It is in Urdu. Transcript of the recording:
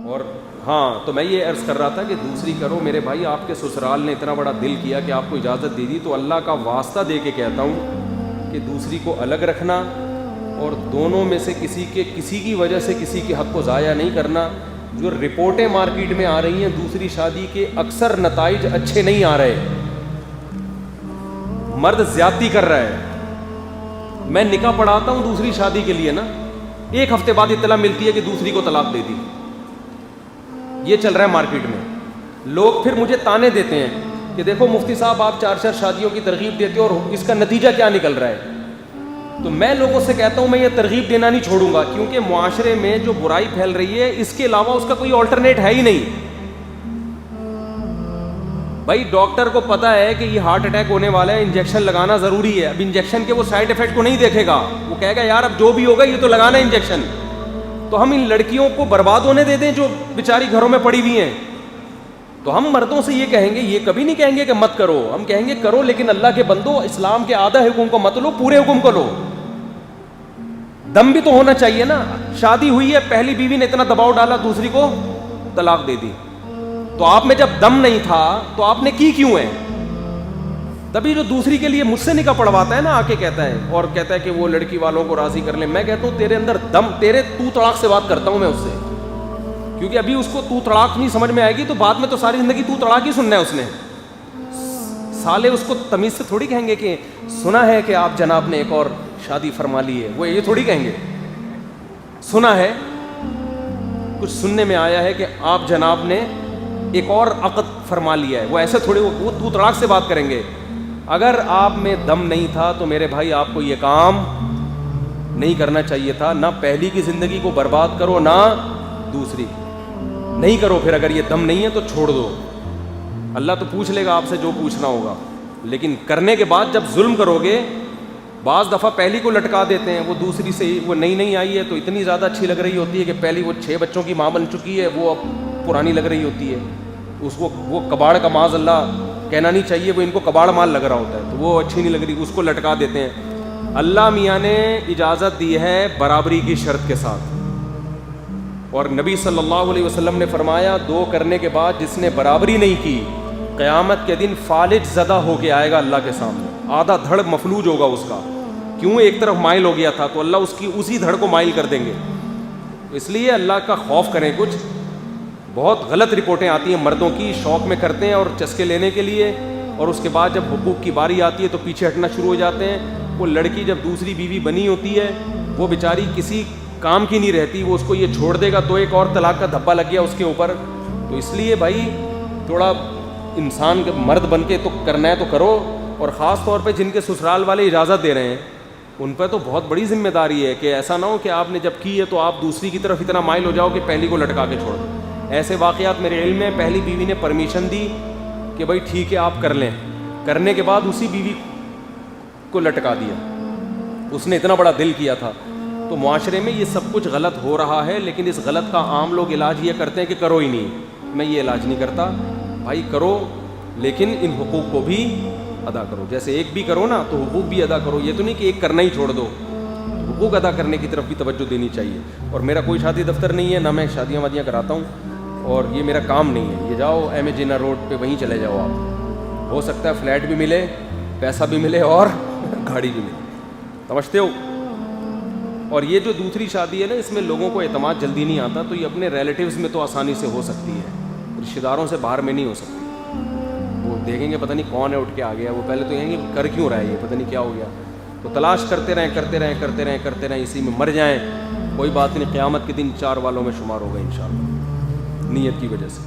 اور ہاں تو میں یہ عرض کر رہا تھا کہ دوسری کرو میرے بھائی. آپ کے سسرال نے اتنا بڑا دل کیا کہ آپ کو اجازت دے دی, تو اللہ کا واسطہ دے کے کہتا ہوں کہ دوسری کو الگ رکھنا, اور دونوں میں سے کسی کی وجہ سے کسی کے حق کو ضائع نہیں کرنا. جو رپورٹیں مارکیٹ میں آ رہی ہیں دوسری شادی کے اکثر نتائج اچھے نہیں آ رہے, مرد زیادتی کر رہا ہے. میں نکاح پڑھاتا ہوں دوسری شادی کے لیے نا, ایک ہفتے بعد اطلاع ملتی ہے کہ دوسری کو طلاق دے دی. یہ چل رہا ہے مارکیٹ میں. لوگ پھر مجھے تانے دیتے ہیں کہ دیکھو مفتی صاحب آپ 4 شادیوں کی ترغیب دیتے ہو اور اس کا نتیجہ کیا نکل رہا ہے. تو میں لوگوں سے کہتا ہوں میں یہ ترغیب دینا نہیں چھوڑوں گا, کیونکہ معاشرے میں جو برائی پھیل رہی ہے اس کے علاوہ اس کا کوئی آلٹرنیٹ ہے ہی نہیں. بھائی ڈاکٹر کو پتا ہے کہ یہ ہارٹ اٹیک ہونے والا ہے, انجیکشن لگانا ضروری ہے. اب انجیکشن کے وہ سائڈ افیکٹ کو نہیں دیکھے گا, وہ کہے گا یار اب جو بھی ہوگا یہ تو لگانا ہے انجیکشن. تو ہم ان لڑکیوں کو برباد ہونے دے دیں جو بیچاری گھروں میں پڑی ہوئی ہیں. تو ہم مردوں سے یہ کہیں گے, یہ کبھی نہیں کہیں گے کہ مت کرو, ہم کہیں گے کرو, لیکن اللہ کے بندو اسلام کے آدھا حکم کو مت لو, پورے حکم کو لو. دم بھی تو ہونا چاہیے نا. شادی ہوئی ہے, پہلی بیوی نے اتنا دباؤ ڈالا, دوسری کو طلاق دے دی. تو آپ میں جب دم نہیں تھا تو آپ نے کی کیوں ہے؟ تبھی جو دوسری کے لیے مجھ سے نکاح پڑھواتا ہے نا, آ کے کہتا ہے اور کہتا ہے کہ وہ لڑکی والوں کو راضی کر لیں. میں کہتا ہوں تیرے اندر دم, تو طلاق سے بات کرتا ہوں میں اس سے, کیونکہ ابھی اس کو تو طلاق نہیں سمجھ میں آئے گی تو بعد میں تو ساری زندگی تو طلاق ہی سننا ہے اس نے. سالے اس کو تمیز سے تھوڑی کہیں گے کہ سنا ہے کہ آپ جناب نے ایک اور شادی فرما لی ہے, وہ یہ تھوڑی کہیں گے. سنا ہے, کچھ سننے میں آیا ہے کہ آپ جناب نے ایک اور عقد فرما لیا ہے, وہ ایسے تھوڑے وہ تو طلاق سے بات کریں گے. اگر آپ میں دم نہیں تھا تو میرے بھائی آپ کو یہ کام نہیں کرنا چاہیے تھا. نہ پہلی کی زندگی کو برباد کرو نہ دوسری نہیں کرو. پھر اگر یہ دم نہیں ہے تو چھوڑ دو, اللہ تو پوچھ لے گا آپ سے جو پوچھنا ہوگا. لیکن کرنے کے بعد جب ظلم کرو گے, بعض دفعہ پہلی کو لٹکا دیتے ہیں, وہ دوسری سے وہ نئی آئی ہے تو اتنی زیادہ اچھی لگ رہی ہوتی ہے کہ پہلی وہ 6 بچوں کی ماں بن چکی ہے, وہ اب پرانی لگ رہی ہوتی ہے. اس کو وہ کباڑ کا معاذ اللہ کہنا نہیں چاہیے, وہ ان کو کباڑ مال لگ رہا ہوتا ہے, تو وہ اچھی نہیں لگ رہی, اس کو لٹکا دیتے ہیں. اللہ میاں نے اجازت دی ہے برابری کی شرط کے ساتھ, اور نبی صلی اللہ علیہ وسلم نے فرمایا 2 کرنے کے بعد جس نے برابری نہیں کی قیامت کے دن فالج زدہ ہو کے آئے گا اللہ کے سامنے. آدھا دھڑ مفلوج ہوگا اس کا, کیوں ایک طرف مائل ہو گیا تھا تو اللہ اس کی اسی دھڑ کو مائل کر دیں گے. اس لیے اللہ کا خوف کریں. کچھ بہت غلط رپورٹیں آتی ہیں مردوں کی, شوق میں کرتے ہیں اور چسکے لینے کے لیے, اور اس کے بعد جب حقوق کی باری آتی ہے تو پیچھے ہٹنا شروع ہو جاتے ہیں. وہ لڑکی جب دوسری بیوی بنی ہوتی ہے وہ بیچاری کسی کام کی نہیں رہتی, وہ اس کو یہ چھوڑ دے گا تو ایک اور طلاق کا دھبا لگ گیا اس کے اوپر. تو اس لیے بھائی تھوڑا انسان مرد بن کے تو کرنا ہے تو کرو, اور خاص طور پہ جن کے سسرال والے اجازت دے رہے ہیں ان پہ تو بہت بڑی ذمہ داری ہے کہ ایسا نہ ہو کہ آپ نے جب کی ہے تو آپ دوسری کی طرف اتنا مائل ہو جاؤ کہ پہلی کو لٹکا کے چھوڑ دو. ایسے واقعات میرے علم میں پہلی بیوی نے پرمیشن دی کہ بھائی ٹھیک ہے آپ کر لیں, کرنے کے بعد اسی بیوی کو لٹکا دیا, اس نے اتنا بڑا دل کیا تھا. تو معاشرے میں یہ سب کچھ غلط ہو رہا ہے, لیکن اس غلط کا عام لوگ علاج یہ کرتے ہیں کہ کرو ہی نہیں. میں یہ علاج نہیں کرتا بھائی, کرو لیکن ان حقوق کو بھی ادا کرو. جیسے ایک بھی کرو نا تو حقوق بھی ادا کرو, یہ تو نہیں کہ ایک کرنا ہی چھوڑ دو. حقوق ادا کرنے کی طرف بھی توجہ دینی چاہیے. اور میرا کوئی شادی دفتر نہیں ہے, نہ میں شادیاں وادیاں کراتا ہوں, اور یہ میرا کام نہیں ہے. یہ جاؤ ایم اے جینا روڈ پہ وہیں چلے جاؤ آپ, ہو سکتا ہے فلیٹ بھی ملے, پیسہ بھی ملے اور گاڑی بھی ملے, سمجھتے ہو. اور یہ جو دوسری شادی ہے نا, اس میں لوگوں کو اعتماد جلدی نہیں آتا, تو یہ اپنے ریلیٹیوز میں تو آسانی سے ہو سکتی ہے, رشتہ داروں سے باہر میں نہیں ہو سکتی. وہ دیکھیں گے پتہ نہیں کون ہے اٹھ کے آ گیا, وہ پہلے تو کہیں گے کر کیوں رہا ہے یہ, پتہ نہیں کیا ہو گیا. تو تلاش کرتے رہیں, اسی میں مر جائیں, کوئی بات نہیں, قیامت کے دن 4 والوں میں شمار ہوگا انشاءاللہ نیت کی وجہ سے.